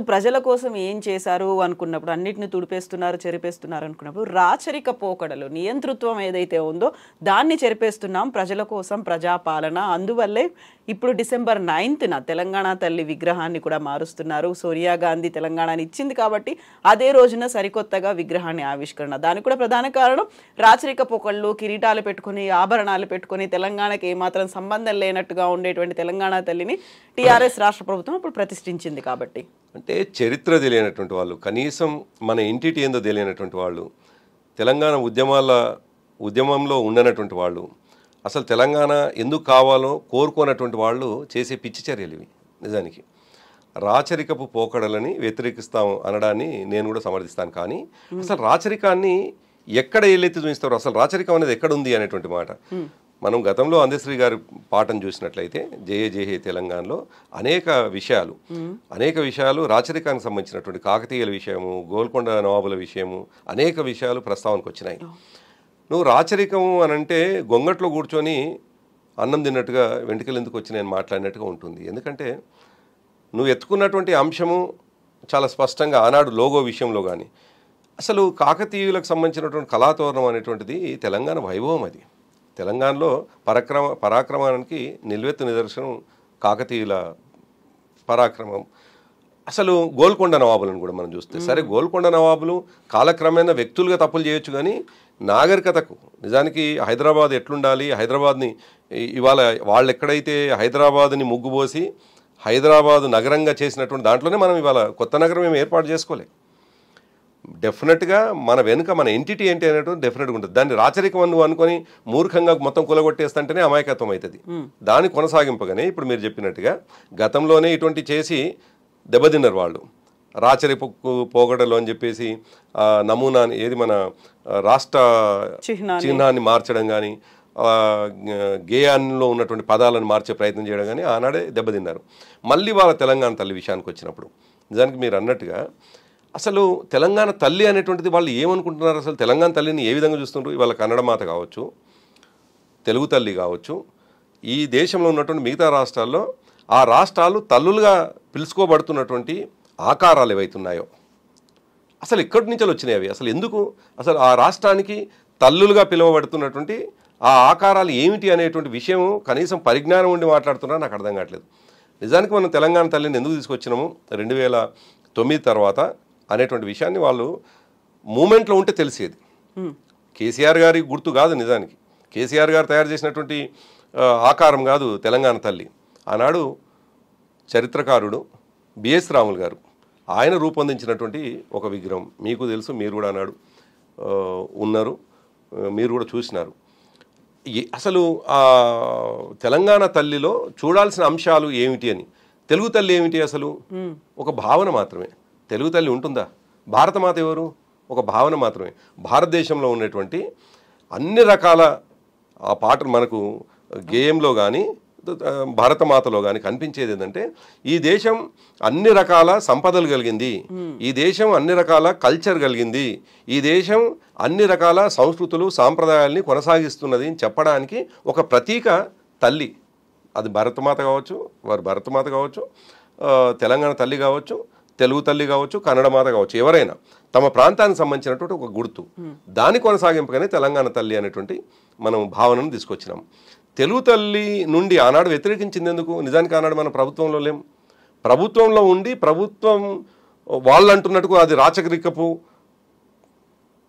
ప్రజల కోసం ఏం చేశారు అనుకున్నప్పుడు, అన్నిటిని తుడిపేస్తున్నారు, చెరిపేస్తున్నారు అనుకున్నప్పుడు, రాచరిక పోకడలు నియంతృత్వం ఏదైతే ఉందో దాన్ని చెరిపేస్తున్నాం, ప్రజల కోసం ప్రజాపాలన. అందువల్లే ఇప్పుడు డిసెంబర్ 9న తెలంగాణ తల్లి విగ్రహాన్ని కూడా మారుస్తున్నారు. సోనియా గాంధీ తెలంగాణని ఇచ్చింది కాబట్టి అదే రోజున సరికొత్తగా విగ్రహాన్ని ఆవిష్కరణ. దానికి కూడా ప్రధాన కారణం రాచరిక పోకళ్ళు, కిరీటాలు పెట్టుకుని, ఆభరణాలు పెట్టుకుని, తెలంగాణకి ఏమాత్రం సంబంధం లేనట్టుగా ఉండేటువంటి తెలంగాణ తల్లిని టీఆర్ఎస్ రాష్ట్ర ప్రభుత్వం ఇప్పుడు ప్రతిష్ఠించింది కాబట్టి. అంటే చరిత్ర తెలియనటువంటి వాళ్ళు, కనీసం మన ఇంటిటి ఏందో తెలియనటువంటి వాళ్ళు, తెలంగాణ ఉద్యమంలో ఉండనటువంటి వాళ్ళు, అసలు తెలంగాణ ఎందుకు కావాలో కోరుకోనటువంటి వాళ్ళు చేసే పిచ్చి చర్యలు ఇవి. నిజానికి రాచరికపు పోకడలని వ్యతిరేకిస్తాం అనడాన్ని నేను కూడా సమర్థిస్తాను. కానీ అసలు రాచరికాన్ని ఎక్కడ ఏలెత్తి చూపిస్తారు, అసలు రాచరికం అనేది ఎక్కడ ఉంది అనేటువంటి మాట. మనం గతంలో అందశ్రీ గారి పాఠం చూసినట్లయితే జయ జయ తెలంగాణలో అనేక విషయాలు రాచరికానికి సంబంధించినటువంటి కాకతీయుల విషయము, గోల్కొండ నవాబుల విషయము, అనేక విషయాలు ప్రస్తావనకు వచ్చినాయి. నువ్వు రాచరికం అని అంటే గొంగట్లో కూర్చొని అన్నం తిన్నట్టుగా వెంట్రుకలు ఎందుకు వచ్చి నేను మాట్లాడినట్టుగా ఉంటుంది. ఎందుకంటే నువ్వు ఎత్తుకున్నటువంటి అంశము చాలా స్పష్టంగా ఆనాడు లోగో విషయంలో కానీ, అసలు కాకతీయులకు సంబంధించినటువంటి కళాతోరణం అనేటువంటిది తెలంగాణ వైభవం. అది తెలంగాణలో పరాక్రమానికి నిల్వెత్తు నిదర్శనం కాకతీయుల పరాక్రమం. అసలు గోల్కొండ నవాబులను కూడా మనం చూస్తే, సరే గోల్కొండ నవాబులు కాలక్రమేణా వ్యక్తులుగా తప్పులు చేయొచ్చు, కానీ నాగరికతకు నిజానికి హైదరాబాద్ ఎట్లుండాలి, హైదరాబాద్ని ఇవాళ వాళ్ళు ఎక్కడైతే హైదరాబాద్ని ముగ్గుపోసి హైదరాబాద్ నగరంగా చేసినటువంటి దాంట్లోనే మనం ఇవాళ కొత్త నగరం మేము ఏర్పాటు చేసుకోలే. డెఫినెట్గా మన వెనుక మన ఎంటిటీ ఏంటి అనేటువంటి డెఫినెట్గా ఉంటుంది. దాన్ని రాచరికం అనుకొని మూర్ఖంగా మొత్తం కులగొట్టేస్తుంటేనే అమాయకత్వం అవుతుంది. దాన్ని కొనసాగింపగానే ఇప్పుడు మీరు చెప్పినట్టుగా గతంలోనే ఇటువంటి చేసి దెబ్బతిన్నారు వాళ్ళు. రాచరిక పోగడలు అని చెప్పేసి నమూనాని ఏది మన రాష్ట్ర చిహ్నాన్ని మార్చడం కానీ, గేయాల్లో ఉన్నటువంటి పదాలను మార్చే ప్రయత్నం చేయడం కానీ ఆనాడే దెబ్బతిన్నారు. మళ్ళీ వాళ్ళ తెలంగాణ తల్లి విషయానికి వచ్చినప్పుడు నిజానికి మీరు అన్నట్టుగా అసలు తెలంగాణ తల్లి అనేటువంటిది వాళ్ళు ఏమనుకుంటున్నారు, అసలు తెలంగాణ తల్లిని ఏ విధంగా చూస్తుంటారు. ఇవాళ కన్నడ మాత కావచ్చు, తెలుగు తల్లి కావచ్చు, ఈ దేశంలో ఉన్నటువంటి మిగతా రాష్ట్రాల్లో ఆ రాష్ట్రాలు తల్లులుగా పిలుచుకోబడుతున్నటువంటి ఆకారాలు ఏవైతున్నాయో అసలు ఎక్కడి నుంచి వచ్చినాయి అవి, అసలు ఎందుకు, అసలు ఆ రాష్ట్రానికి తల్లులుగా పిలువబడుతున్నటువంటి ఆ ఆకారాలు ఏమిటి అనేటువంటి విషయం కనీసం పరిజ్ఞానం ఉండి మాట్లాడుతున్నా నాకు అర్థం కావట్లేదు. నిజానికి మనం తెలంగాణ తల్లిని ఎందుకు తీసుకొచ్చినాము 2009 తర్వాత అనేటువంటి విషయాన్ని వాళ్ళు మూమెంట్లో ఉంటే తెలిసేది. కేసీఆర్ గారి గుర్తు కాదు, నిజానికి కేసీఆర్ గారు తయారు చేసినటువంటి ఆకారం కాదు తెలంగాణ తల్లి. ఆనాడు చరిత్రకారుడు బిఎస్ రాములు గారు ఆయన రూపొందించినటువంటి ఒక విగ్రహం మీకు తెలుసు, మీరు కూడా ఆనాడు ఉన్నారు, మీరు కూడా చూసినారు. అసలు ఆ తెలంగాణ తల్లిలో చూడాల్సిన అంశాలు ఏమిటి అని, తెలుగు తల్లి ఏమిటి, అసలు ఒక భావన మాత్రమే. తెలుగు తల్లి ఉంటుందా? భారతమాత ఎవరు? ఒక భావన మాత్రమే. భారతదేశంలో ఉన్నటువంటి అన్ని రకాల ఆ పాటలు మనకు గేయంలో కానీ భారతమాతలో కానీ కనిపించేది ఏంటంటే ఈ దేశం అన్ని రకాల సంపదలు కలిగింది, ఈ దేశం అన్ని రకాల కల్చర్ కలిగింది, ఈ దేశం అన్ని రకాల సంస్కృతులు సాంప్రదాయాల్ని కొనసాగిస్తున్నది అని చెప్పడానికి ఒక ప్రతీక తల్లి. అది భారతమాత కావచ్చు, వారు భారతమాత కావచ్చు, తెలంగాణ తల్లి కావచ్చు, తెలుగు తల్లి కావచ్చు, కన్నడ మాత కావచ్చు, ఎవరైనా తమ ప్రాంతానికి సంబంధించినటువంటి ఒక గుర్తు. దాని కొనసాగింపుగానే తెలంగాణ తల్లి అనేటువంటి మనం భావనను తీసుకొచ్చినాం. తెలుగు తల్లి నుండి ఆనాడు వ్యతిరేకించింది ఎందుకు? నిజానికి ఆనాడు మన ప్రభుత్వంలో లేం. ప్రభుత్వంలో ఉండి ప్రభుత్వం వాళ్ళు అంటున్నట్టుగా అది రాచరికపు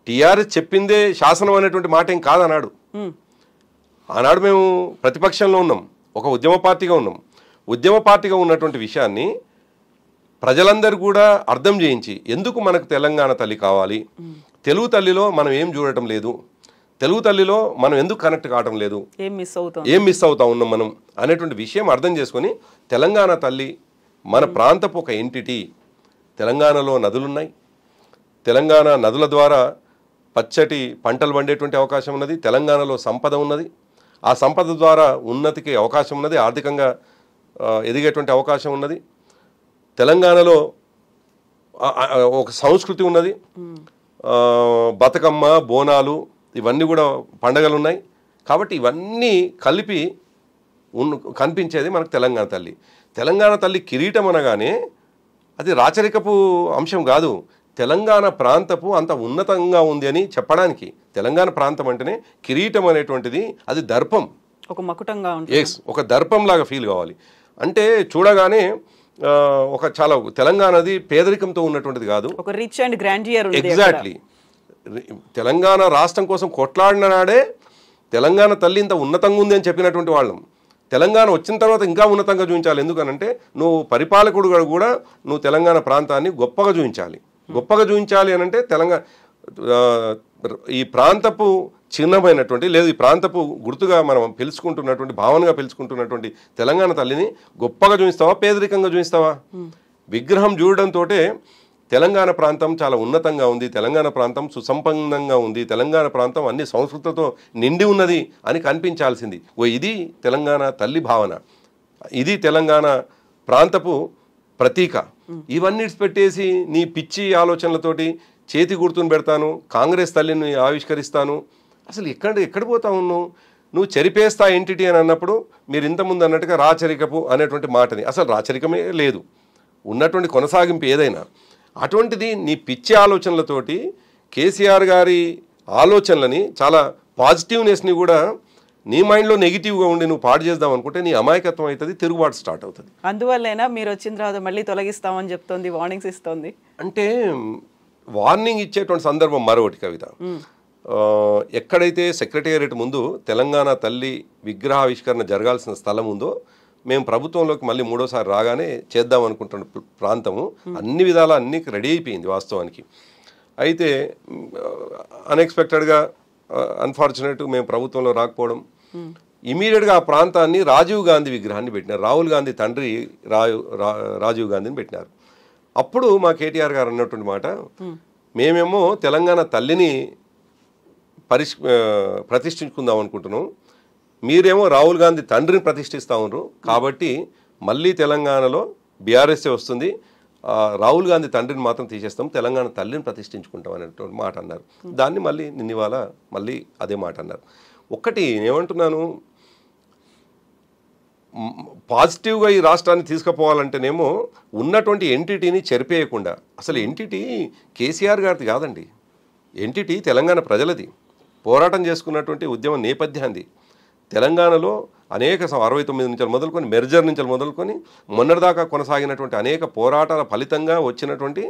టీఆర్ఎస్ చెప్పిందే శాసనం అనేటువంటి మాట ఏం కాదన్నాడు. ఆనాడు మేము ప్రతిపక్షంలో ఉన్నాం, ఒక ఉద్యమ పార్టీగా ఉన్నాం. ఉద్యమ పార్టీగా ఉన్నటువంటి విషయాన్ని ప్రజలందరూ కూడా అర్థం చేయించి ఎందుకు మనకు తెలంగాణ తల్లి కావాలి, తెలుగు తల్లిలో మనం ఏం చూడటం లేదు, తెలుగు తల్లిలో మనం ఎందుకు కనెక్ట్ కావడం లేదు, ఏం మిస్ అవుతా ఉన్నాం మనం అనేటువంటి విషయం అర్థం చేసుకొని తెలంగాణ తల్లి మన ప్రాంతపు ఒక ఎంటిటీ. తెలంగాణలో నదులున్నాయి, తెలంగాణ నదుల ద్వారా పచ్చటి పంటలు పండేటువంటి అవకాశం ఉన్నది, తెలంగాణలో సంపద ఉన్నది, ఆ సంపద ద్వారా ఉన్నతికి అవకాశం ఉన్నది, ఆర్థికంగా ఎదిగేటువంటి అవకాశం ఉన్నది. తెలంగాణలో ఒక సంస్కృతి ఉన్నది, బతుకమ్మ, బోనాలు ఇవన్నీ కూడా పండగలు ఉన్నాయి. కాబట్టి ఇవన్నీ కలిపి కనిపించేది మనకు తెలంగాణ తల్లి. తెలంగాణ తల్లి కిరీటం అనగానే అది రాచరికపు అంశం కాదు. తెలంగాణ ప్రాంతపు అంత ఉన్నతంగా ఉంది అని చెప్పడానికి. తెలంగాణ ప్రాంతం అంటేనే కిరీటం అనేటువంటిది అది దర్పం, ఒక మకుటంగా ఉంటుంది. ఒక దర్పం లాగా ఫీల్ కావాలి. అంటే చూడగానే ఒక చాలా తెలంగాణది పేదరికంతో ఉన్నటువంటిది కాదు, ఒక rich and grandeur. Exactly. Telangana రాష్ట్రం కోసం కొట్లాడిన నాడే తెలంగాణ తల్లి ఇంత ఉన్నతంగా ఉంది అని చెప్పినటువంటి వాళ్ళం. తెలంగాణ వచ్చిన తర్వాత ఇంకా ఉన్నతంగా చూపించాలి. ఎందుకనంటే నువ్వు పరిపాలకుడు కూడా నువ్వు తెలంగాణ ప్రాంతాన్ని గొప్పగా చూపించాలి. గొప్పగా చూపించాలి అని అంటే తెలంగాణ ఈ ప్రాంతపు చిహ్నమైనటువంటి లేదు ఈ ప్రాంతపు గుర్తుగా మనం పిలుచుకుంటున్నటువంటి భావనగా పిలుచుకుంటున్నటువంటి తెలంగాణ తల్లిని గొప్పగా చూపిస్తావా, పేదరికంగా చూపిస్తావా? విగ్రహం చూడడంతో తెలంగాణ ప్రాంతం చాలా ఉన్నతంగా ఉంది, తెలంగాణ ప్రాంతం సుసంపన్నంగా ఉంది, తెలంగాణ ప్రాంతం అన్ని సంస్కృతితో నిండి ఉన్నది అని కనిపించాల్సింది. ఇది తెలంగాణ తల్లి భావన, ఇది తెలంగాణ ప్రాంతపు ప్రతీక. ఇవన్నీ పెట్టేసి నీ పిచ్చి ఆలోచనలతోటి చేతి గుర్తును పెడతాను, కాంగ్రెస్ తల్లిని ఆవిష్కరిస్తాను, అసలు ఎక్కడ పోతా ఉన్నావు నువ్వు? చెరిపేస్తా ఎంటిటీ అని అన్నప్పుడు మీరు ఇంతకుముందు అన్నట్టుగా రాచరికపు అనేటువంటి మాటని, అసలు రాచరికమే లేదు, ఉన్నటువంటి కొనసాగింపు ఏదైనా. అటువంటిది నీ పిచ్చి ఆలోచనలతోటి కేసీఆర్ గారి ఆలోచనలని చాలా పాజిటివ్నెస్ని కూడా నీ మైండ్లో నెగిటివ్గా ఉండి నువ్వు పాడు చేద్దాం అనుకుంటే నీ అమాయకత్వం అవుతుంది, తిరుగుబాటు స్టార్ట్ అవుతుంది. అందువల్లైనా మీరు వచ్చిన తర్వాత మళ్ళీ తొలగిస్తామని చెప్తోంది, వార్నింగ్స్ ఇస్తోంది. అంటే వార్నింగ్ ఇచ్చేటువంటి సందర్భం మరొకటి కవిత. ఎక్కడైతే సెక్రటేరియట్ ముందు తెలంగాణ తల్లి విగ్రహావిష్కరణ జరగాల్సిన స్థలం ఉందో మేము ప్రభుత్వంలోకి మళ్ళీ మూడోసారి రాగానే చేద్దాం అనుకుంటున్న ప్రాంతము అన్ని విధాలా అన్ని రెడీ అయిపోయింది వాస్తవానికి. అయితే అన్ఎక్స్పెక్టెడ్గా అన్ఫార్చునేట్ మేము ప్రభుత్వంలో రాకపోవడం, ఇమీడియట్గా ఆ ప్రాంతాన్ని రాజీవ్ గాంధీ విగ్రహాన్ని పెట్టినారు. రాహుల్ గాంధీ తండ్రి రాజీవ్ గాంధీని పెట్టినారు. అప్పుడు మా కేటీఆర్ గారు అన్నటువంటి మాట, మేమేమో తెలంగాణ తల్లిని ప్రతిష్ఠించుకుందాం అనుకుంటున్నాం, మీరేమో రాహుల్ గాంధీ తండ్రిని ప్రతిష్ఠిస్తూ ఉన్నారు, కాబట్టి మళ్ళీ తెలంగాణలో బీఆర్ఎస్ఏ వస్తుంది, రాహుల్ గాంధీ తండ్రిని మాత్రం తీసేస్తాం, తెలంగాణ తల్లిని ప్రతిష్ఠించుకుంటాం అనేటువంటి మాట అన్నారు. దాన్ని మళ్ళీ నిన్నవాళ మళ్ళీ అదే మాట అన్నారు. ఒక్కటి ఏమంటున్నాను, పాజిటివ్గా ఈ రాష్ట్రాన్ని తీసుకుపోవాలంటేనేమో ఉన్నటువంటి ఎంటిటీని చెరిపేయకుండా, అసలు ఎంటిటీ కేసీఆర్ గారిది కాదండి, ఎంటిటీ తెలంగాణ ప్రజలది, పోరాటం చేసుకున్నటువంటి ఉద్యమ నేపథ్యాన్ని. తెలంగాణలో అనేక 69 నుంచి మొదలుకొని మెర్జర్ నుంచి మొదలుకొని మొన్నటిదాకా కొనసాగినటువంటి అనేక పోరాటాల ఫలితంగా వచ్చినటువంటి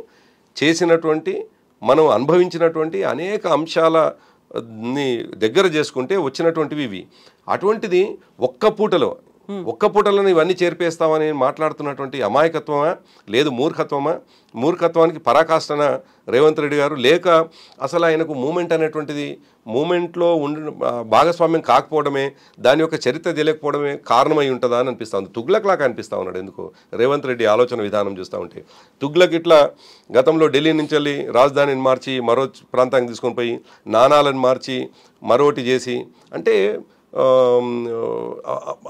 చేసినటువంటి మనం అనుభవించినటువంటి అనేక అంశాలని దగ్గర చేసుకుంటే వచ్చినటువంటివి ఇవి. అటువంటిది ఒక్క పూటలో ఇవన్నీ చేర్పేస్తామని మాట్లాడుతున్నటువంటి అమాయకత్వమా లేదు మూర్ఖత్వమా? మూర్ఖత్వానికి పరాకాష్ఠన రేవంత్ రెడ్డి గారు, లేక అసలు ఆయనకు మూమెంట్ అనేటువంటిది మూమెంట్లో భాగస్వామ్యం కాకపోవడమే, దాని యొక్క చరిత్ర తెలియకపోవడమే కారణమై ఉంటుందా అని అనిపిస్తుంది. తుగ్లక్ లాగా అనిపిస్తూ ఉన్నాడు ఎందుకు రేవంత్ రెడ్డి ఆలోచన విధానం చూస్తూ ఉంటే. తుగ్లక్ ఇట్లా గతంలో ఢిల్లీ నుంచి వెళ్ళి రాజధానిని మార్చి మరో ప్రాంతానికి తీసుకొని పోయి నాణాలను మార్చి మరోటి చేసి, అంటే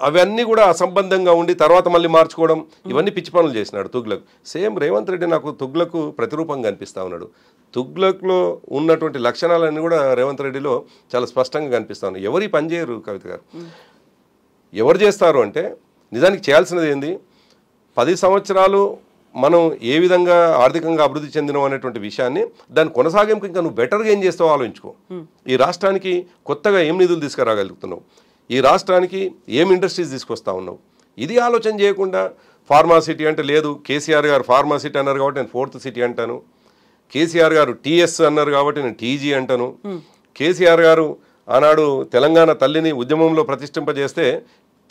అవన్నీ కూడా అసంబంధంగా ఉండి తర్వాత మళ్ళీ మార్చుకోవడం, ఇవన్నీ పిచ్చి పనులు చేసినాడు తుగ్లక్. సేమ్ రేవంత్ రెడ్డి నాకు తుగ్లకు ప్రతిరూపంగా అనిపిస్తూ ఉన్నాడు. తుగ్లక్లో ఉన్నటువంటి లక్షణాలన్నీ కూడా రేవంత్ రెడ్డిలో చాలా స్పష్టంగా కనిపిస్తూ ఉన్నాయి. ఎవరు పని చేయరు కవిత గారు, ఎవరు చేస్తారు అంటే నిజానికి చేయాల్సినది ఏంది, 10 సంవత్సరాలు మనం ఏ విధంగా ఆర్థికంగా అభివృద్ధి చెందినాం అనేటువంటి విషయాన్ని దాని కొనసాగింపు ఇంకా నువ్వు బెటర్గా ఏం చేస్తావో ఆలోచించుకో. ఈ రాష్ట్రానికి కొత్తగా ఏం నిధులు తీసుకురాగలుగుతున్నావు, ఈ రాష్ట్రానికి ఏం ఇండస్ట్రీస్ తీసుకొస్తా ఉన్నావు, ఇది ఆలోచన చేయకుండా ఫార్మా సిటీ అంటే లేదు, కేసీఆర్ గారు ఫార్మా సిటీ అన్నారు కాబట్టి నేను 4th సిటీ అంటాను, కేసీఆర్ గారు టీఎస్ అన్నారు కాబట్టి నేను టీజీ అంటాను, కేసీఆర్ గారు ఆనాడు తెలంగాణ తల్లిని ఉద్యమంలో ప్రతిష్ఠింపజేస్తే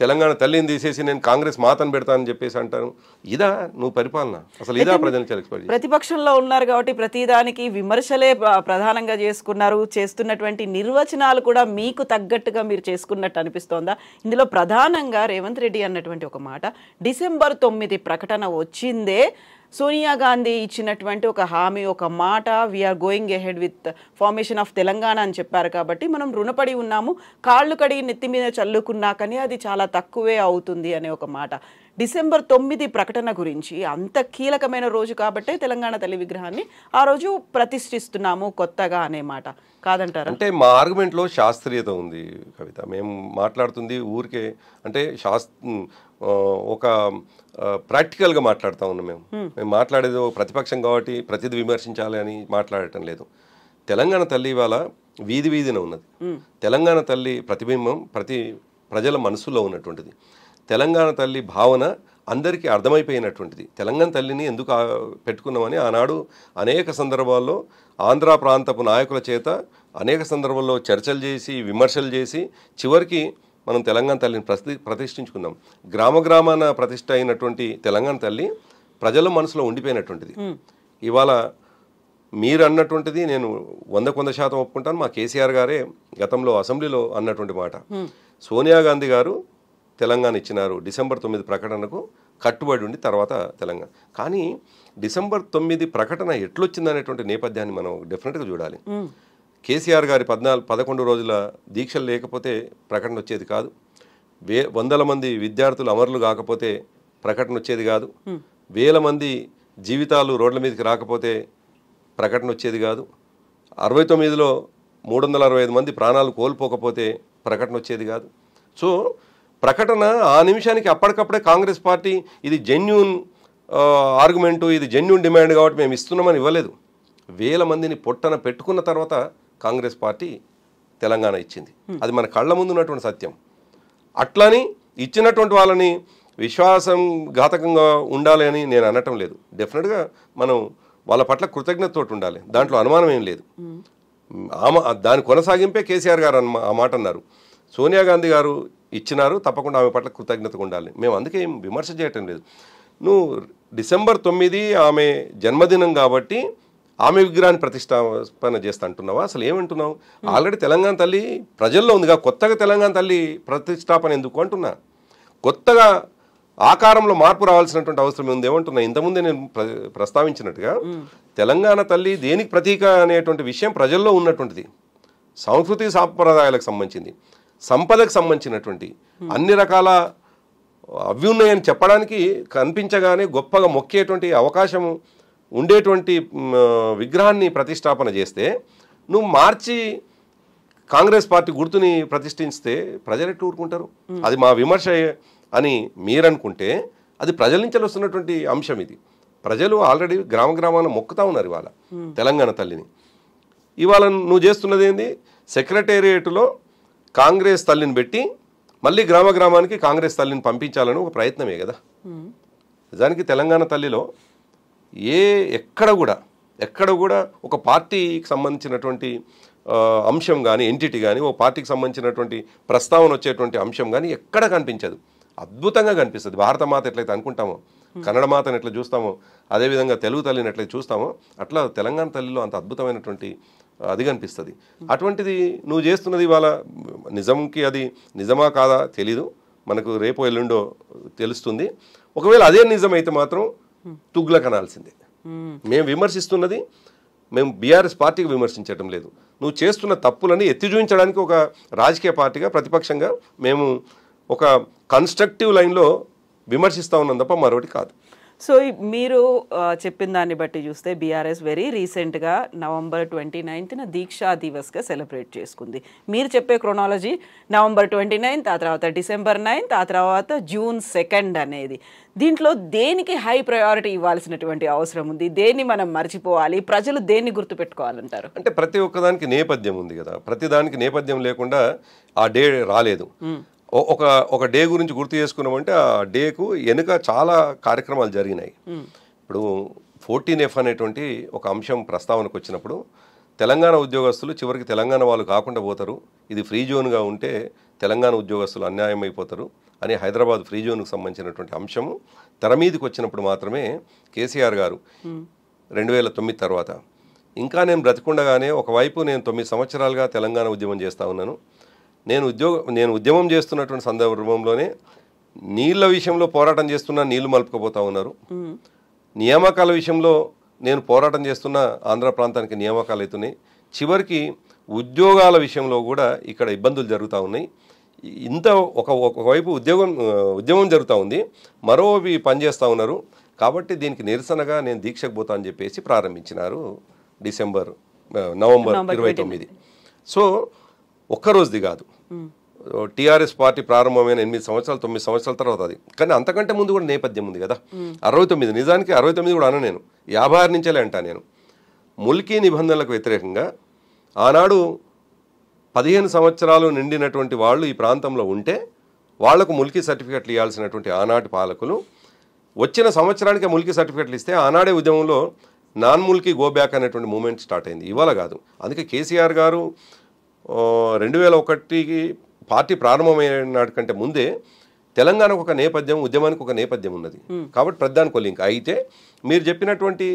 తెలంగాణ తల్లిని తీసేసి నేను కాంగ్రెస్ మాతను పెడతానని చెప్పేసి అంటాను. ఇదా నువ్వు పరిపాలన? అసలు ఇదా ప్రజలకు? ప్రతిపక్షంలో ఉన్నారు కాబట్టి ప్రతిదానికి విమర్శలే ప్రధానంగా చేసుకున్నారు. చేస్తున్నటువంటి నిర్వచనాలు కూడా మీకు తగ్గట్టుగా మీరు చేసుకున్నట్టు అనిపిస్తోందా? ఇందులో ప్రధానంగా రేవంత్ రెడ్డి అన్నటువంటి ఒక మాట, December 9 ప్రకటన వచ్చిందే సోనియా గాంధీ ఇచ్చినటువంటి ఒక హామీ, ఒక మాట, we're going ahead with formation of Telangana అని చెప్పారు కాబట్టి మనం రుణపడి ఉన్నాము, కాళ్ళు కడిగి నెత్తి మీద చల్లుకున్నా కానీ అది చాలా తక్కువే అవుతుంది అనే ఒక మాట. December 9 ప్రకటన గురించి, అంత కీలకమైన రోజు కాబట్టే తెలంగాణ తల్లి విగ్రహాన్ని ఆ రోజు ప్రతిష్ఠిస్తున్నాము కొత్తగా అనే మాట కాదంటారా? అంటే మా ఆర్గ్యుమెంట్లో శాస్త్రీయత ఉంది కవిత. మేము మాట్లాడుతుంది ఊరికే అంటే ఒక ప్రాక్టికల్గా మాట్లాడుతూ ఉన్నాం. మేము మాట్లాడేది ప్రతిపక్షం కాబట్టి ప్రతిదీ విమర్శించాలి అని మాట్లాడటం లేదు. తెలంగాణ తల్లి ఇవాళ వీధి వీధిన ఉన్నది. తెలంగాణ తల్లి ప్రతిబింబం ప్రతి ప్రజల మనసులో ఉన్నటువంటిది. తెలంగాణ తల్లి భావన అందరికీ అర్థమైపోయినటువంటిది. తెలంగాణ తల్లిని ఎందుకు పెట్టుకున్నామని ఆనాడు అనేక సందర్భాల్లో ఆంధ్ర ప్రాంతపు నాయకుల చేత అనేక సందర్భాల్లో చర్చలు చేసి విమర్శలు చేసి చివరికి మనం తెలంగాణ తల్లిని ప్రతిష్ఠించుకున్నాం. గ్రామ గ్రామాన ప్రతిష్ఠ అయినటువంటి తెలంగాణ తల్లి ప్రజల మనసులో ఉండిపోయినటువంటిది. ఇవాళ మీరు అన్నటువంటిది నేను 100% ఒప్పుకుంటాను. మా కేసీఆర్ గారే గతంలో అసెంబ్లీలో అన్నటువంటి మాట, సోనియా గాంధీ గారు తెలంగాణ ఇచ్చినారు, డిసెంబర్ 9 ప్రకటనకు కట్టుబడి ఉండి తర్వాత తెలంగాణ. కానీ డిసెంబర్ 9 ప్రకటన ఎట్లొచ్చిందనేటువంటి నేపథ్యాన్ని మనం డెఫినెట్గా చూడాలి. కేసీఆర్ గారి 11 రోజుల దీక్షలు లేకపోతే ప్రకటన వచ్చేది కాదు. వందల మంది విద్యార్థులు అమరులు కాకపోతే ప్రకటన వచ్చేది కాదు. వేల మంది జీవితాలు రోడ్ల మీదకి రాకపోతే ప్రకటన వచ్చేది కాదు. 69లో 365 మంది ప్రాణాలు కోల్పోకపోతే ప్రకటన వచ్చేది కాదు. సో ప్రకటన ఆ నిమిషానికి అప్పటికప్పుడే కాంగ్రెస్ పార్టీ ఇది జెన్యూన్ ఆర్గ్యుమెంటు, ఇది జెన్యూన్ డిమాండ్ కాబట్టి మేము ఇస్తున్నామని ఇవ్వలేదు. వేల మందిని పొట్టన పెట్టుకున్న తర్వాత కాంగ్రెస్ పార్టీ తెలంగాణ ఇచ్చింది. అది మన కళ్ళ ముందు ఉన్నటువంటి సత్యం. అట్లని ఇచ్చినటువంటి వాళ్ళని విశ్వాసం ఘాతకంగా ఉండాలి అని నేను అనటం లేదు. డెఫినెట్గా మనం వాళ్ళ పట్ల కృతజ్ఞతతో ఉండాలి, దాంట్లో అనుమానం ఏం లేదు. దాని కొనసాగింపే కేసీఆర్ గారు ఆ మాట అన్నారు. సోనియా గాంధీ గారు ఇచ్చినారు, తప్పకుండా ఆమె పట్ల కృతజ్ఞతగా ఉండాలి. మేము అందుకే ఏం విమర్శ చేయటం లేదు. నువ్వు డిసెంబర్ 9 ఆమె జన్మదినం కాబట్టి ఆమె విగ్రహాన్ని ప్రతిష్టాపన చేస్తా అంటున్నావా? అసలు ఏమంటున్నావు? ఆల్రెడీ తెలంగాణ తల్లి ప్రజల్లో ఉందిగా, కొత్తగా తెలంగాణ తల్లి ప్రతిష్టాపన ఎందుకు అంటున్నా? కొత్తగా ఆకారంలో మార్పు రావాల్సినటువంటి అవసరం ఉంది ఏమంటున్నా? ఇంతకుముందే నేను ప్రస్తావించినట్టుగా తెలంగాణ తల్లి దేనికి ప్రతీక అనేటువంటి విషయం ప్రజల్లో ఉన్నటువంటిది. సంస్కృతి సాంప్రదాయాలకు సంబంధించింది, సంపదకు సంబంధించినటువంటి అన్ని రకాల అవి ఉన్నాయని చెప్పడానికి కనిపించగానే గొప్పగా మొక్కేటువంటి అవకాశం ఉండేటువంటి విగ్రహాన్ని ప్రతిష్టాపన చేస్తే నువ్వు మార్చి కాంగ్రెస్ పార్టీ గుర్తుని ప్రతిష్ఠిస్తే ప్రజలు ఎట్లా ఊరుకుంటారు? అది మా విమర్శ అని మీరనుకుంటే అది ప్రజల నుంచి వస్తున్నటువంటి అంశం. ఇది ప్రజలు ఆల్రెడీ గ్రామ గ్రామాన మొక్కుతా ఉన్నారు ఇవాళ తెలంగాణ తల్లిని. ఇవాళ నువ్వు చేస్తున్నది ఏంది? సెక్రటేరియట్లో కాంగ్రెస్ తల్లిని పెట్టి మళ్ళీ గ్రామ గ్రామానికి కాంగ్రెస్ తల్లిని పంపించాలని ఒక ప్రయత్నమే కదా. నిజానికి తెలంగాణ తల్లిలో ఎక్కడ కూడా ఒక పార్టీకి సంబంధించినటువంటి అంశం కానీ ఎంటిటీ కానీ ఓ పార్టీకి సంబంధించినటువంటి ప్రస్తావన వచ్చేటువంటి అంశం కానీ ఎక్కడ కనిపించదు. అద్భుతంగా కనిపిస్తుంది. భారతమాత ఎట్లయితే అనుకుంటామో, కన్నడ మాతను ఎట్లా చూస్తామో, అదేవిధంగా తెలుగు తల్లిని ఎట్లయితే చూస్తామో అట్లా తెలంగాణ తల్లిలో అంత అద్భుతమైనటువంటి అది కనిపిస్తుంది. అటువంటిది నువ్వు చేస్తున్నది ఇవాళ నిజంకి అది నిజమా కాదా తెలీదు, మనకు రేపో ఎల్లుండో తెలుస్తుంది. ఒకవేళ అదే నిజమైతే మాత్రం తుగ్లక్ అనాల్సిందే. మేము విమర్శిస్తున్నది మేము బీఆర్ఎస్ పార్టీకి విమర్శించడం లేదు. నువ్వు చేస్తున్న తప్పులని ఎత్తి చూపించడానికి ఒక రాజకీయ పార్టీగా ప్రతిపక్షంగా మేము ఒక కన్స్ట్రక్టివ్ లైన్లో విమర్శిస్తూ ఉన్నాం తప్ప మరొకటి కాదు. సో మీరు చెప్పిన దాన్ని బట్టి చూస్తే బీఆర్ఎస్ వెరీ రీసెంట్గా November 29న దీక్షా దివస్గా సెలబ్రేట్ చేసుకుంది. మీరు చెప్పే క్రొనాలజీ November 29th, ఆ తర్వాత December 9th, ఆ తర్వాత June 2nd అనేది. దీంట్లో దేనికి హై ప్రయారిటీ ఇవ్వాల్సినటువంటి అవసరం ఉంది? దేన్ని మనం మర్చిపోవాలి? ప్రజలు దేన్ని గుర్తుపెట్టుకోవాలంటారు? అంటే ప్రతి ఒక్కదానికి నేపథ్యం ఉంది కదా. ప్రతి దానికి నేపథ్యం లేకుండా ఆ డే రాలేదు. ఒక డే గురించి గుర్తు చేసుకున్నామంటే ఆ డేకు వెనుక చాలా కార్యక్రమాలు జరిగినాయి. ఇప్పుడు 14F అనేటువంటి ఒక అంశం ప్రస్తావనకు వచ్చినప్పుడు తెలంగాణ ఉద్యోగస్తులు చివరికి తెలంగాణ వాళ్ళు కాకుండా పోతారు, ఇది ఫ్రీ జోన్గా ఉంటే తెలంగాణ ఉద్యోగస్తులు అన్యాయం అయిపోతారు అని హైదరాబాద్ ఫ్రీ జోన్కు సంబంధించినటువంటి అంశము తెర మీదకి వచ్చినప్పుడు మాత్రమే కేసీఆర్ గారు 2009 తర్వాత ఇంకా నేను బ్రతికుండగానే ఒకవైపు నేను 9 సంవత్సరాలుగా తెలంగాణ ఉద్యమం చేస్తూ ఉన్నాను, నేను ఉద్యమం చేస్తున్నటువంటి సందర్భంలోనే నీళ్ళ విషయంలో పోరాటం చేస్తున్నా నీళ్లు మలుపుకపోతా ఉన్నారు, నియామకాల విషయంలో నేను పోరాటం చేస్తున్న ఆంధ్ర ప్రాంతానికి నియామకాలు అవుతున్నాయి, చివరికి ఉద్యోగాల విషయంలో కూడా ఇక్కడ ఇబ్బందులు జరుగుతూ ఉన్నాయి. ఇంత ఒకవైపు ఉద్యమం జరుగుతూ ఉంది, మరోవి పనిచేస్తూ ఉన్నారు. కాబట్టి దీనికి నిరసనగా నేను దీక్షకు పోతా అని చెప్పేసి ప్రారంభించినారు November 29. సో ఒక్కరోజుది కాదు, టీఆర్ఎస్ పార్టీ ప్రారంభమైన 8 సంవత్సరాలు 9 సంవత్సరాల తర్వాత అది. కానీ అంతకంటే ముందు కూడా నేపథ్యం ఉంది కదా. 69 నిజానికి 69 కూడా అన్న నేను 56 నుంచేలే అంటా నేను. ముల్కీ నిబంధనలకు వ్యతిరేకంగా ఆనాడు 15 సంవత్సరాలు నిండినటువంటి వాళ్ళు ఈ ప్రాంతంలో ఉంటే వాళ్లకు ముల్కీ సర్టిఫికెట్లు ఇవ్వాల్సినటువంటి ఆనాటి పాలకులు వచ్చిన సంవత్సరానికి ముల్కీ సర్టిఫికెట్లు ఇస్తే ఆనాడే ఉద్యమంలో నాన్ ముల్కీ గో బ్యాక్ అనేటువంటి మూమెంట్ స్టార్ట్ అయింది. ఇవాళ కాదు. అందుకే కేసీఆర్ గారు 2001కి పార్టీ ప్రారంభమైన కంటే ముందే తెలంగాణకు ఒక నేపథ్యం, ఉద్యమానికి ఒక నేపథ్యం ఉన్నది. కాబట్టి ప్రధానికి లింక్ అయితే మీరు చెప్పినటువంటి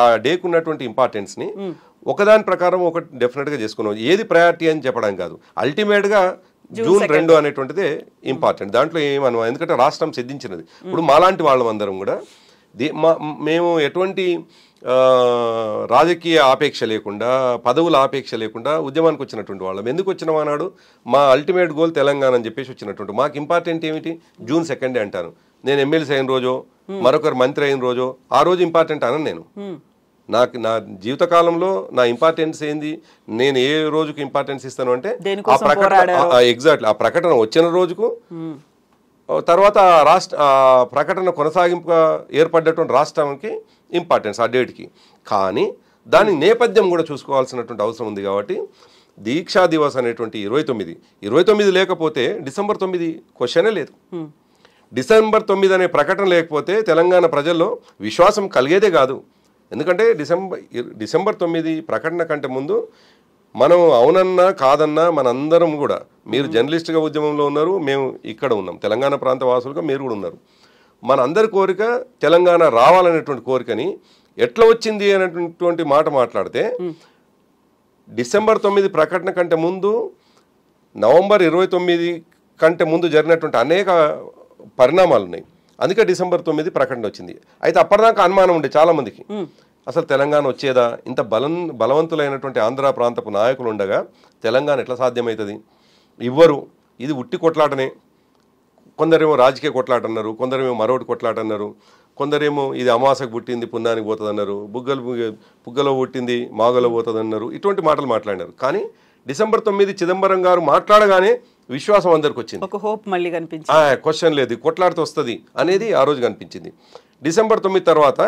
ఆ డేకు ఉన్నటువంటి ఇంపార్టెన్స్ని ఒకదాని ప్రకారం ఒకటి డెఫినెట్గా చేసుకున్నాం. ఏది ప్రయారిటీ అని చెప్పడం కాదు, అల్టిమేట్గా జూన్ 2 అనేటువంటిదే ఇంపార్టెంట్. దాంట్లో ఏమను, ఎందుకంటే రాష్ట్రం సిద్ధించినది. ఇప్పుడు మాలాంటి వాళ్ళందరం కూడా మేము ఎటువంటి రాజకీయ ఆపేక్ష లేకుండా, పదవుల ఆపేక్ష లేకుండా ఉద్యమానికి వచ్చినటువంటి వాళ్ళం. ఎందుకు వచ్చిన వానాడు మా అల్టిమేట్ గోల్ తెలంగాణ అని చెప్పేసి వచ్చినటువంటి మాకు ఇంపార్టెంట్ ఏమిటి, జూన్ 2 అంటాను. నేను ఎమ్మెల్సీ అయిన రోజో మరొకరు మంత్రి అయిన రోజో ఆ రోజు ఇంపార్టెంట్ అనను నేను. నా జీవితకాలంలో నా ఇంపార్టెన్స్ ఏంది, నేను ఏ రోజుకి ఇంపార్టెన్స్ ఇస్తాను అంటే ఆ ప్రకటన, ఎగ్జాక్ట్లీ ఆ ప్రకటన వచ్చిన రోజుకు, తర్వాత ప్రకటన కొనసాగింపుగా ఏర్పడ్డటువంటి రాష్ట్రానికి ఇంపార్టెన్స్ ఆ డేట్కి. కానీ దాని నేపథ్యం కూడా చూసుకోవాల్సినటువంటి అవసరం ఉంది. కాబట్టి దీక్షా దివస్ అనేటువంటి 29 లేకపోతే డిసెంబర్ 9 క్వశ్చనే లేదు. డిసెంబర్ 9 అనే ప్రకటన లేకపోతే తెలంగాణ ప్రజల్లో విశ్వాసం కలిగేదే కాదు. ఎందుకంటే డిసెంబర్ 9 ప్రకటన కంటే ముందు మనం అవునన్నా కాదన్నా మనందరం కూడా, మీరు జర్నలిస్ట్గా ఉద్యమంలో ఉన్నారు, మేము ఇక్కడ ఉన్నాం, తెలంగాణ ప్రాంత వాసులుగా మీరు కూడా ఉన్నారు. మనందరి కోరిక తెలంగాణ రావాలనేటువంటి కోరికని ఎట్లా వచ్చింది అనేటువంటి మాట మాట్లాడితే డిసెంబర్ 9 ప్రకటన కంటే ముందు నవంబర్ 29 కంటే ముందు జరిగినటువంటి అనేక పరిణామాలు ఉన్నాయి. అందుకే డిసెంబర్ 9 ప్రకటన వచ్చింది. అయితే అప్పటిదాకా అనుమానం ఉండే చాలామందికి, అసలు తెలంగాణ వచ్చేదా, ఇంత బలవంతులైనటువంటి ఆంధ్ర ప్రాంతపు నాయకులు ఉండగా తెలంగాణ ఎట్లా సాధ్యమవుతుంది, ఇవ్వరు, ఇది ఉట్టి కొట్లాటనే. కొందరేమో రాజకీయ కొట్లాట అన్నారు, కొందరేమో మరొకటి కొట్లాట అన్నారు, కొందరేమో ఇది అమాసకు పుట్టింది పున్నానికి పోతుంది అన్నారు, పుగ్గలో పుట్టింది మాగలో పోతుంది అన్నారు. ఇటువంటి మాటలు మాట్లాడినారు. కానీ డిసెంబర్ 9 చిదంబరం గారు మాట్లాడగానే విశ్వాసం అందరికి వచ్చింది, ఒక హోప్ మళ్ళీ కనిపించింది, క్వశ్చన్ లేదు, కొట్లాడితే వస్తుంది అనేది ఆ రోజు కనిపించింది. డిసెంబర్ 9 తర్వాత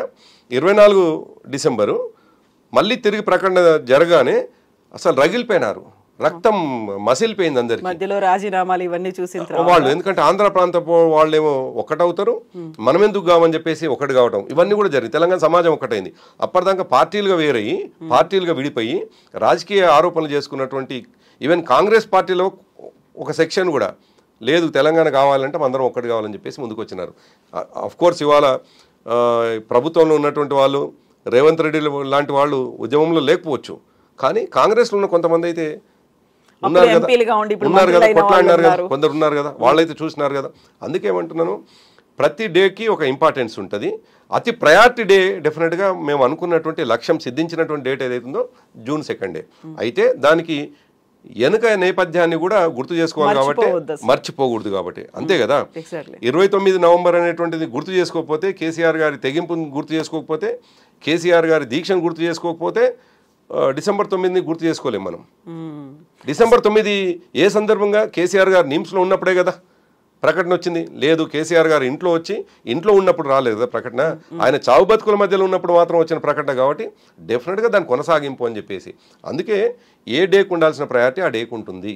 24 డిసెంబరు మళ్ళీ తిరిగి ప్రకటన జరగానే అసలు రగిలిపోయినారు, రక్తం మసిలిపోయింది అందరికి. మధ్యలో రాజీనామాలు ఇవన్నీ చూసిన వాళ్ళు, ఎందుకంటే ఆంధ్ర ప్రాంతపు వాళ్ళేమో ఒకటవుతారు, మనం ఎందుకు కావని చెప్పేసి ఒకటి కావటం, ఇవన్నీ కూడా జరిగింది. తెలంగాణ సమాజం ఒకటైంది. అప్పటిదాకా పార్టీలుగా వేరయ్యి, పార్టీలుగా విడిపోయి రాజకీయ ఆరోపణలు చేసుకున్నటువంటి ఈవెన్ కాంగ్రెస్ పార్టీలో ఒక సెక్షన్ కూడా లేదు, తెలంగాణ కావాలంటే అందరం ఒక్కటి కావాలని చెప్పేసి ముందుకు వచ్చినారు. అఫ్కోర్స్ ఇవాళ ప్రభుత్వంలో ఉన్నటువంటి వాళ్ళు, రేవంత్ రెడ్డి లాంటి వాళ్ళు ఉద్యమంలో లేకపోవచ్చు, కానీ కాంగ్రెస్లో ఉన్న కొంతమంది అయితే ఉన్నారు కదా, కొట్లాడినారు కదా, కొందరు ఉన్నారు కదా, వాళ్ళైతే చూసినారు కదా. అందుకేమంటున్నాను, ప్రతి డేకి ఒక ఇంపార్టెన్స్ ఉంటుంది. అతి ప్రయారిటీ డే డెఫినెట్గా మేము అనుకున్నటువంటి లక్ష్యం సిద్ధించినటువంటి డేట్ ఏదైతుందో జూన్ 2. అయితే దానికి వెనుక నేపథ్యాన్ని కూడా గుర్తు చేసుకోవాలి కాబట్టి, మర్చిపోకూడదు కాబట్టి, అంతే కదా. 29 నవంబర్ అనేటువంటిది గుర్తు చేసుకోకపోతే, కేసీఆర్ గారి తెగింపుని గుర్తు చేసుకోకపోతే, కేసీఆర్ గారి దీక్షను గుర్తు చేసుకోకపోతే డిసెంబర్ 9ని గుర్తు చేసుకోలేము మనం. డిసెంబర్ 9 ఏ సందర్భంగా, కేసీఆర్ గారు నిమ్స్లో ఉన్నప్పుడే కదా ప్రకటన వచ్చింది. లేదు, కేసీఆర్ గారు ఇంట్లో ఉన్నప్పుడు రాలేదు కదా ప్రకటన, ఆయన చావు బతుకుల మధ్యలో ఉన్నప్పుడు మాత్రం వచ్చిన ప్రకటన. కాబట్టి డెఫినెట్గా దాని కొనసాగింపు అని చెప్పేసి, అందుకే ఏ డేకు ఉండాల్సిన ప్రయారిటీ ఆ డేకు ఉంటుంది.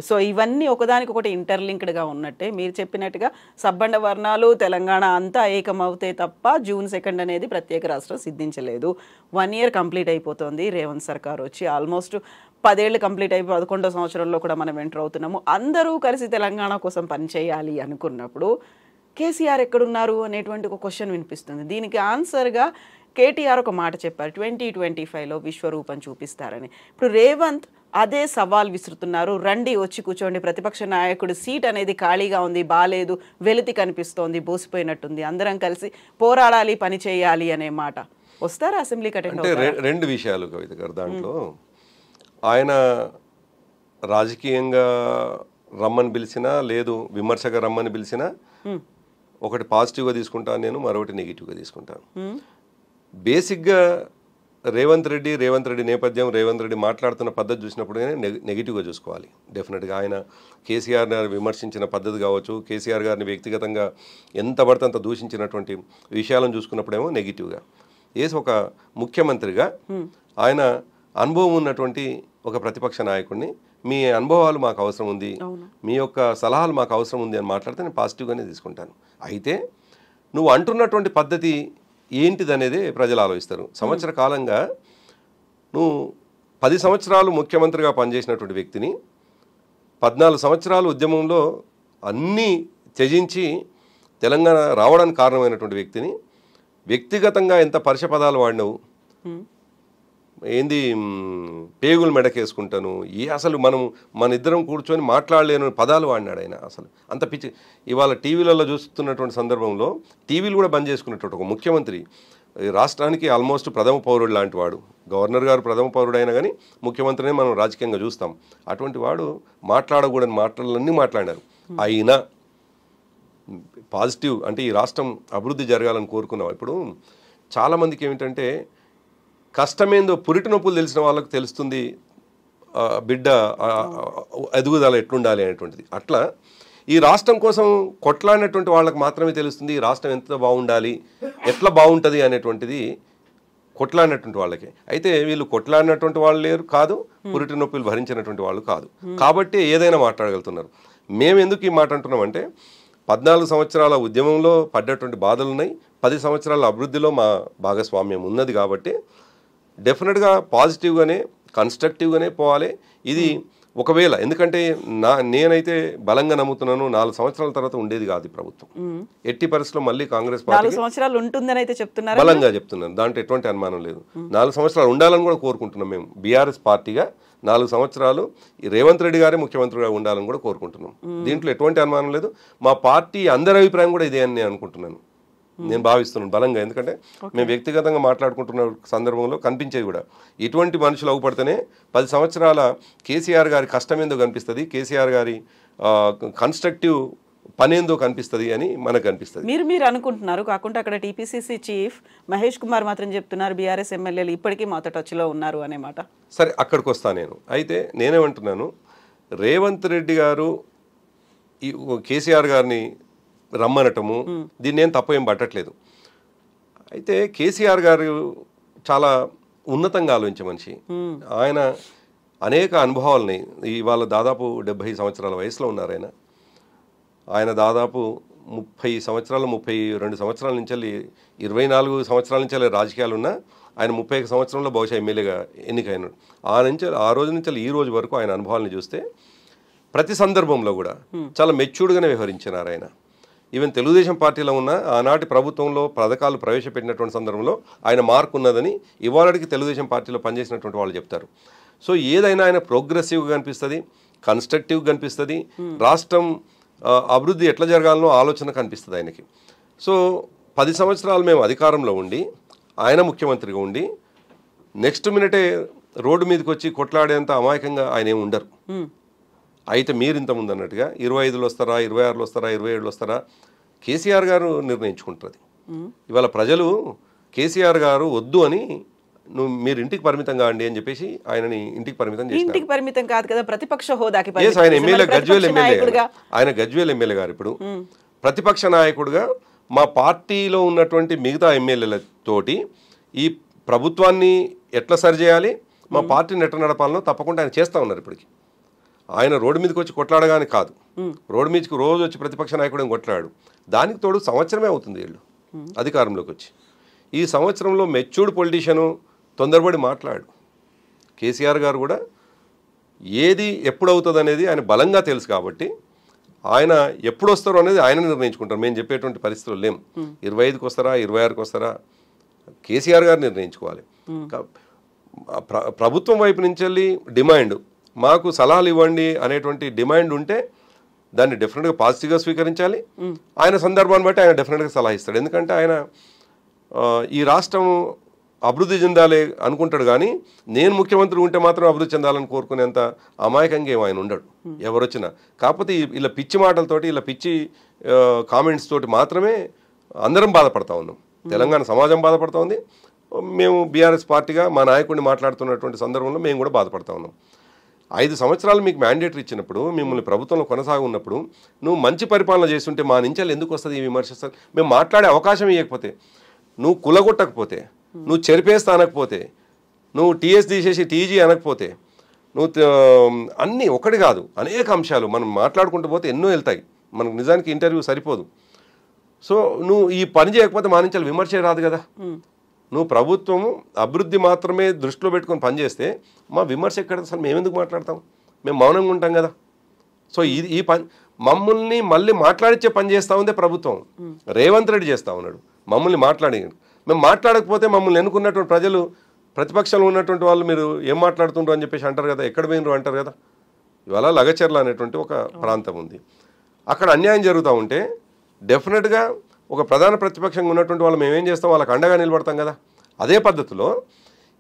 సో ఇవన్నీ ఒకదానికొకటి ఇంటర్లింక్డ్గా ఉన్నట్టే మీరు చెప్పినట్టుగా సబ్బండ వర్ణాలు తెలంగాణ అంతా ఏకమవుతే తప్ప జూన్ 2 అనేది ప్రత్యేక రాష్ట్రం సిద్ధించలేదు. 1 year కంప్లీట్ అయిపోతుంది రేవంత్ సర్కార్ వచ్చి, ఆల్మోస్ట్ 10 ఏళ్ళు కంప్లీట్ అయిపోయి 11వ సంవత్సరంలో కూడా మనం ఎంటర్ అవుతున్నాము. అందరూ కలిసి తెలంగాణ కోసం పనిచేయాలి అనుకున్నప్పుడు కేసీఆర్ ఎక్కడున్నారు అనేటువంటి ఒక క్వశ్చన్ వినిపిస్తుంది. దీనికి ఆన్సర్గా కేటీఆర్ ఒక మాట చెప్పారు, 2025లో విశ్వరూపం చూపిస్తారని. ఇప్పుడు రేవంత్ అదే సవాల్ విసురుతున్నారు, రండి వచ్చి కూర్చోండి, ప్రతిపక్ష నాయకుడు సీట్ అనేది ఖాళీగా ఉంది, బాలేదు, వెలితి కనిపిస్తోంది, బోసిపోయినట్టుంది, అందరం కలిసి పోరాడాలి, పని చేయాలి అనే మాట. వస్తారా అసెంబ్లీకి అటెండ్? అంటే రెండు విషయాలు కవిత గారు దాంట్లో. ఆయన రాజకీయంగా రమ్మని పిలిచినా, లేదు విమర్శగా రమ్మని పిలిచినా, ఒకటి పాజిటివ్గా తీసుకుంటాను నేను, మరొకటి నెగిటివ్గా తీసుకుంటాను. బేసిక్గా రేవంత్ రెడ్డి నేపథ్యం, రేవంత్ రెడ్డి మాట్లాడుతున్న పద్ధతి చూసినప్పుడు నెగిటివ్గా చూసుకోవాలి. డెఫినెట్గా ఆయన కేసీఆర్ గారిని విమర్శించిన పద్ధతి కావచ్చు, కేసీఆర్ గారిని వ్యక్తిగతంగా ఎంత పడితే అంత దూషించినటువంటి విషయాలను చూసుకున్నప్పుడేమో నెగిటివ్గా. ఒక ముఖ్యమంత్రిగా ఆయన అనుభవం ఉన్నటువంటి ఒక ప్రతిపక్ష నాయకుడిని మీ అనుభవాలు మాకు అవసరం ఉంది, మీ యొక్క సలహాలు మాకు అవసరం ఉంది అని మాట్లాడితే నేను పాజిటివ్గానే తీసుకుంటాను. అయితే నువ్వు అంటున్నటువంటి పద్ధతి ఏంటిది అనేది ప్రజలు ఆలోచిస్తారు. సంవత్సర కాలంగా నువ్వు 10 సంవత్సరాలు ముఖ్యమంత్రిగా పనిచేసినటువంటి వ్యక్తిని 14 సంవత్సరాలు ఉద్యమంలో అన్నీ త్యజించి తెలంగాణ రావడానికి కారణమైనటువంటి వ్యక్తిని వ్యక్తిగతంగా ఎంత పరుష పదాలు వాడినవు, ఏంది పేగులు మెడకేసుకుంటాను, అసలు మన ఇద్దరం కూర్చొని మాట్లాడలేని పదాలు వాడినాడు ఆయన. అసలు అంత పిచ్చి. ఇవాళ టీవీలలో చూస్తున్నటువంటి సందర్భంలో టీవీలు కూడా బంద్ చేసుకున్నటువంటి ఒక ముఖ్యమంత్రి, రాష్ట్రానికి ఆల్మోస్ట్ ప్రథమ పౌరుడు లాంటి వాడు. గవర్నర్ గారు ప్రథమ పౌరుడు అయినా కానీ ముఖ్యమంత్రినే మనం రాజకీయంగా చూస్తాం. అటువంటి వాడు మాట్లాడకూడని మాటలన్నీ మాట్లాడారు. అయినా పాజిటివ్ అంటే ఈ రాష్ట్రం అభివృద్ధి జరగాలని కోరుకున్నాం. ఇప్పుడు చాలామందికి ఏమిటంటే కష్టమేందో పురిటి నొప్పులు తెలిసిన వాళ్ళకు తెలుస్తుంది బిడ్డ ఎదుగుదల ఎట్లుండాలి అనేటువంటిది. అట్లా ఈ రాష్ట్రం కోసం కొట్లాడినటువంటి వాళ్ళకి మాత్రమే తెలుస్తుంది ఈ రాష్ట్రం ఎంత బాగుండాలి, ఎట్లా బాగుంటుంది అనేటువంటిది కొట్లాడినటువంటి వాళ్ళకి. అయితే వీళ్ళు కొట్లాడినటువంటి వాళ్ళు లేరు కాదు, పురిటి నొప్పులు భరించినటువంటి వాళ్ళు కాదు, కాబట్టి ఏదైనా మాట్లాడగలుగుతున్నారు. మేము ఎందుకు ఈ మాట అంటున్నామంటే 14 సంవత్సరాల ఉద్యమంలో పడ్డటువంటి బాధలు ఉన్నాయి, 10 సంవత్సరాల అభివృద్ధిలో మా భాగస్వామ్యం ఉన్నది. కాబట్టి డెఫినెట్గా పాజిటివ్గానే కన్స్ట్రక్టివ్గానే పోవాలి. ఇది ఒకవేళ ఎందుకంటే నేనైతే బలంగా నమ్ముతున్నాను 4 సంవత్సరాల తర్వాత ఉండేది కాదు ప్రభుత్వం. ఎట్టి పరిస్థితుల్లో మళ్ళీ కాంగ్రెస్ పార్టీ 4 సంవత్సరాలు ఉంటుందని అయితే చెప్తున్నారు, బలంగా చెప్తున్నాను. దాంట్లో ఎటువంటి అనుమానం లేదు. 4 సంవత్సరాలు ఉండాలని కూడా కోరుకుంటున్నాం మేము. బీఆర్ఎస్ పార్టీగా 4 సంవత్సరాలు రేవంత్ రెడ్డి గారే ముఖ్యమంత్రిగా ఉండాలని కూడా కోరుకుంటున్నాం. దీంట్లో ఎటువంటి అనుమానం లేదు. మా పార్టీ అందరి అభిప్రాయం కూడా ఇదే అని నేను అనుకుంటున్నాను, నేను భావిస్తున్నాను బలంగా. ఎందుకంటే మేము వ్యక్తిగతంగా మాట్లాడుకుంటున్న సందర్భంలో కనిపించేది కూడా ఇటువంటి మనుషులు అవ్వపడితేనే 10 సంవత్సరాల కేసీఆర్ గారి కష్టం ఏందో కనిపిస్తుంది, కేసీఆర్ గారి కన్స్ట్రక్టివ్ పని ఏందో కనిపిస్తుంది అని మనకు అనిపిస్తుంది. మీరు అనుకుంటున్నారు. కాకుండా అక్కడ టీపీసీసీ చీఫ్ మహేష్ కుమార్ మాత్రం చెప్తున్నారు బీఆర్ఎస్ ఎమ్మెల్యేలు ఇప్పటికీ మాతో టచ్లో ఉన్నారు అనే మాట. సరే, అక్కడికి వస్తాను నేను. అయితే నేనేమంటున్నాను, రేవంత్ రెడ్డి గారు కేసీఆర్ గారిని రమ్మనటము దీన్ని ఏం తప్ప ఏం పట్టట్లేదు. అయితే కేసీఆర్ గారు చాలా ఉన్నతంగా ఆలోచించే మనిషి. ఆయన అనేక అనుభవాలని, ఇవాళ దాదాపు 70 సంవత్సరాల వయసులో ఉన్నారు ఆయన దాదాపు 30 సంవత్సరాలు 32 సంవత్సరాల నుంచి 24 సంవత్సరాల నుంచి రాజకీయాలు ఉన్నా ఆయన 31 సంవత్సరంలో బహుశా ఎమ్మెల్యేగా ఎన్నికైనాడు. ఆ రోజు నుంచి ఈ రోజు వరకు ఆయన అనుభవాలను చూస్తే ప్రతి సందర్భంలో కూడా చాలా మెచ్యూర్డ్గానే వ్యవహరించినారు ఆయన. ఈవెన్ తెలుగుదేశం పార్టీలో ఉన్న ఆనాటి ప్రభుత్వంలో పథకాలు ప్రవేశపెట్టినటువంటి సందర్భంలో ఆయన మార్కు ఉన్నదని ఇవాళకి తెలుగుదేశం పార్టీలో పనిచేసినటువంటి వాళ్ళు చెప్తారు. సో ఏదైనా ఆయన ప్రోగ్రెసివ్గా కనిపిస్తుంది, కన్స్ట్రక్టివ్గా కనిపిస్తుంది, రాష్ట్రం అభివృద్ధి ఎట్లా జరగాలనో ఆలోచన కనిపిస్తుంది ఆయనకి. సో 10 సంవత్సరాలు మేము అధికారంలో ఉండి ఆయన ముఖ్యమంత్రిగా ఉండి నెక్స్ట్ మినిటే రోడ్డు మీదకి వచ్చి కొట్లాడేంత అమాయకంగా ఆయన ఏమి ఉండరు. అయితే మీరు ఇంతకుముందు అన్నట్టుగా 25లో వస్తారా, 26లో వస్తారా, 27లో వస్తారా కేసీఆర్ గారు నిర్ణయించుకుంటుంది. ఇవాళ ప్రజలు కేసీఆర్ గారు వద్దు అని మీరు ఇంటికి పరిమితం కాండి అని చెప్పేసి ఆయనని ఇంటికి పరిమితం చేశారు. ఇంటికి పరిమితం కాదు కదా, ప్రతిపక్ష హోదాకి ఆయన ఎమ్మెల్యే, గజ్వేల్ ఎమ్మెల్యే, ఆయన గజ్వేల్ ఎమ్మెల్యే గారు ఇప్పుడు ప్రతిపక్ష నాయకుడిగా మా పార్టీలో ఉన్నటువంటి మిగతా ఎమ్మెల్యేలతోటి ఈ ప్రభుత్వాన్ని ఎట్లా సరిచేయాలి, మా పార్టీని ఎట్లా నడపాలనో తప్పకుండా ఆయన చేస్తూ ఉన్నారు. ఇప్పటికి ఆయన రోడ్డు మీదకి వచ్చి కొట్లాడగానే కాదు, రోడ్డు మీదకి రోజు వచ్చి ప్రతిపక్ష నాయకుడు కొట్లాడు. దానికి తోడు సంవత్సరమే అవుతుంది వీళ్ళు అధికారంలోకి వచ్చి. ఈ సంవత్సరంలో మెచ్యూర్డ్ పొలిటీషియను తొందరపడి మాట్లాడు. కేసీఆర్ గారు కూడా ఏది ఎప్పుడు అవుతుంది అనేది ఆయన బలంగా తెలుసు. కాబట్టి ఆయన ఎప్పుడు వస్తారో అనేది ఆయన నిర్ణయించుకుంటారు. మేము చెప్పేటువంటి పరిస్థితులు లేము. 25కి వస్తారా, 26కి వస్తారా కేసీఆర్ గారు నిర్ణయించుకోవాలి. ప్రభుత్వం వైపు నుంచి వెళ్ళి డిమాండ్, మాకు సలహాలు ఇవ్వండి అనేటువంటి డిమాండ్ ఉంటే దాన్ని డెఫినెట్గా పాజిటివ్గా స్వీకరించాలి. ఆయన సందర్భాన్ని బట్టి ఆయన డెఫినెట్గా సలహా ఇస్తాడు. ఎందుకంటే ఆయన ఈ రాష్ట్రం అభివృద్ధి చెందాలి అనుకుంటాడు, కానీ నేను ముఖ్యమంత్రి ఉంటే మాత్రం అభివృద్ధి చెందాలని కోరుకునేంత అమాయకంగా ఏమో ఆయన ఉండడు ఎవరు వచ్చినా. కాకపోతే ఇలా పిచ్చి మాటలతోటి, ఇలా పిచ్చి కామెంట్స్ తోటి మాత్రమే అందరం బాధపడతా ఉన్నాం. తెలంగాణ సమాజం బాధపడుతూ ఉంది, మేము బీఆర్ఎస్ పార్టీగా మా నాయకుడిని మాట్లాడుతున్నటువంటి సందర్భంలో మేము కూడా బాధపడతా ఉన్నాం. 5 సంవత్సరాలు మీకు మ్యాండేటరీ ఇచ్చినప్పుడు, మిమ్మల్ని ప్రభుత్వంలో కొనసాగున్నప్పుడు నువ్వు మంచి పరిపాలన చేస్తుంటే మా నుంచి ఎందుకు వస్తుంది ఈ విమర్శిస్తారు? మేము మాట్లాడే అవకాశం ఇవ్వకపోతే, నువ్వు కులగొట్టకపోతే, నువ్వు చెరిపేస్తా అనకపోతే, నువ్వు టీఎస్ తీసేసి టీజీ అనకపోతే, నువ్వు అన్నీ ఒకటి కాదు అనేక అంశాలు మనం మాట్లాడుకుంటూ పోతే ఎన్నో వెళ్తాయి. మనకు నిజానికి ఇంటర్వ్యూ సరిపోదు. సో నువ్వు ఈ పని చేయకపోతే మా నుంచి విమర్శ రాదు కదా. నువ్వు ప్రభుత్వము అభివృద్ధి మాత్రమే దృష్టిలో పెట్టుకొని పనిచేస్తే మా విమర్శ ఎక్కడ? అసలు మేము ఎందుకు మాట్లాడతాం? మేము మౌనంగా ఉంటాం కదా. సో ఈ పని మమ్మల్ని మళ్ళీ మాట్లాడించే పని చేస్తూ ఉందే ప్రభుత్వం. రేవంత్ రెడ్డి చేస్తూ ఉన్నాడు మమ్మల్ని మాట్లాడి. మేము మాట్లాడకపోతే మమ్మల్ని ఎన్నుకున్నటువంటి ప్రజలు, ప్రతిపక్షంలో ఉన్నటువంటి వాళ్ళు మీరు ఏం మాట్లాడుతుంటారు అని చెప్పేసి అంటారు కదా, ఎక్కడ పోయినరు అంటారు కదా. ఇవాళ లగచర్ల అనేటువంటి ఒక ప్రాంతం ఉంది, అక్కడ అన్యాయం జరుగుతూ ఉంటే డెఫినెట్గా ఒక ప్రధాన ప్రతిపక్షంగా ఉన్నటువంటి వాళ్ళు మేమేం చేస్తాం, వాళ్ళకి అండగా నిలబడతాం కదా. అదే పద్ధతిలో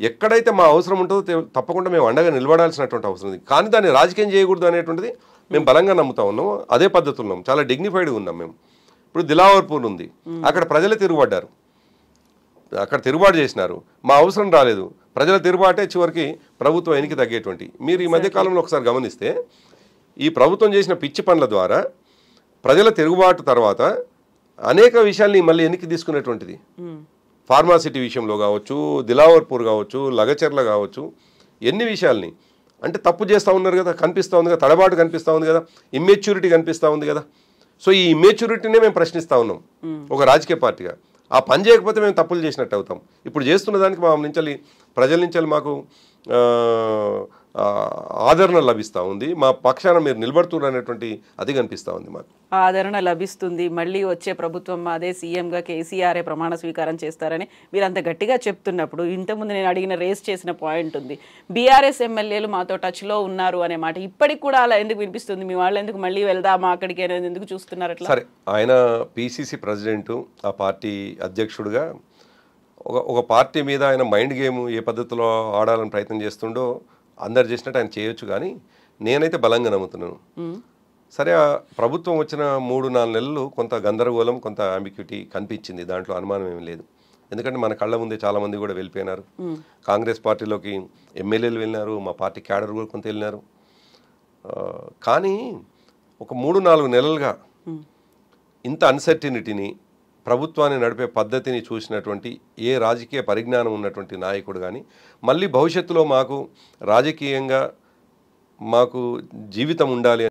ఎక్కడైతే మా అవసరం ఉంటుందో తప్పకుండా మేము అండగా నిలబడాల్సినటువంటి అవసరం ఉంది. కానీ దాన్ని రాజకీయం చేయకూడదు అనేటువంటిది మేము బలంగా నమ్ముతా ఉన్నాము. అదే పద్ధతులు ఉన్నాం, చాలా డిగ్నిఫైడ్గా ఉన్నాం మేము. ఇప్పుడు దిలావర్పూర్ ఉంది, అక్కడ ప్రజలు తిరుగుబడ్డారు, అక్కడ తిరుగుబాటు చేసినారు, మా అవసరం రాలేదు. ప్రజల తిరుగుబాటే చివరికి ప్రభుత్వం వెనక్కి తగ్గేటువంటి. మీరు ఈ మధ్యకాలంలో ఒకసారి గమనిస్తే ఈ ప్రభుత్వం చేసిన పిచ్చి పనుల ద్వారా ప్రజల తిరుగుబాటు తర్వాత అనేక విషయాల్ని మళ్ళీ వెనక్కి తీసుకునేటువంటిది. ఫార్మాసిటీ విషయంలో కావచ్చు, దిలావర్పూర్ కావచ్చు, లగచర్ల కావచ్చు, ఎన్ని విషయాల్ని అంటే తప్పు చేస్తూ ఉన్నారు కదా, కనిపిస్తూ ఉంది కదా, తడబాటు కనిపిస్తూ ఉంది కదా, ఇమ్మెచ్యూరిటీ కనిపిస్తూ ఉంది కదా. సో ఈ ఇమ్మెచ్యూరిటీనే మేము ప్రశ్నిస్తూ ఉన్నాం ఒక రాజకీయ పార్టీగా. ఆ పని చేయకపోతే మేము తప్పులు చేసినట్టు అవుతాం. ఇప్పుడు చేస్తున్న దానికి మా నుంచి ప్రజల నుంచి మాకు ఆదరణ లభిస్తూ ఉంది, మా పక్షాన మీరు నిలబడుతున్నారు అనేటువంటి అది కనిపిస్తూ ఉంది. మాకు ఆదరణ లభిస్తుంది. మళ్ళీ వచ్చే ప్రభుత్వం అదే సీఎంగా కేసీఆరే ప్రమాణ స్వీకారం చేస్తారని మీరు అంత గట్టిగా చెప్తున్నప్పుడు, ఇంతకుముందు నేను అడిగిన రేస్ చేసిన పాయింట్ ఉంది, బీఆర్ఎస్ ఎమ్మెల్యేలు మాతో టచ్లో ఉన్నారు అనే మాట ఇప్పటికి కూడా అలా ఎందుకు వినిపిస్తుంది? మీ వాళ్ళు ఎందుకు మళ్ళీ వెళ్దామా అక్కడికి అనేది ఎందుకు చూస్తున్నారు అట్లా? సరే, ఆయన పీసీసీ ప్రెసిడెంటు, ఆ పార్టీ అధ్యక్షుడిగా ఒక పార్టీ మీద ఆయన మైండ్ గేమ్ ఏ పద్ధతిలో ఆడాలని ప్రయత్నం చేస్తుండో అందరు చేసినట్టు ఆయన చేయొచ్చు. కానీ నేనైతే బలంగా నమ్ముతున్నాను. సరే, ఆ ప్రభుత్వం వచ్చిన 3-4 నెలలు కొంత గందరగోళం, కొంత అంబిక్యూటీ కనిపించింది, దాంట్లో అనుమానం ఏమీ లేదు. ఎందుకంటే మన కళ్ళ ముందే చాలామంది కూడా వెళ్ళిపోయినారు. కాంగ్రెస్ పార్టీలోకి ఎమ్మెల్యేలు వెళ్ళినారు, మా పార్టీ క్యాడర్ కూడా కొంత వెళ్ళినారు. కానీ ఒక 3-4 నెలలుగా ఇంత అన్సర్టినిటీని, ప్రభుత్వాన్ని నడిపే పద్ధతిని చూసినటువంటి ఏ రాజకీయ పరిజ్ఞానం ఉన్నటువంటి నాయకుడు కానీ మళ్ళీ భవిష్యత్తులో మాకు రాజకీయంగా మాకు జీవితం ఉండాలి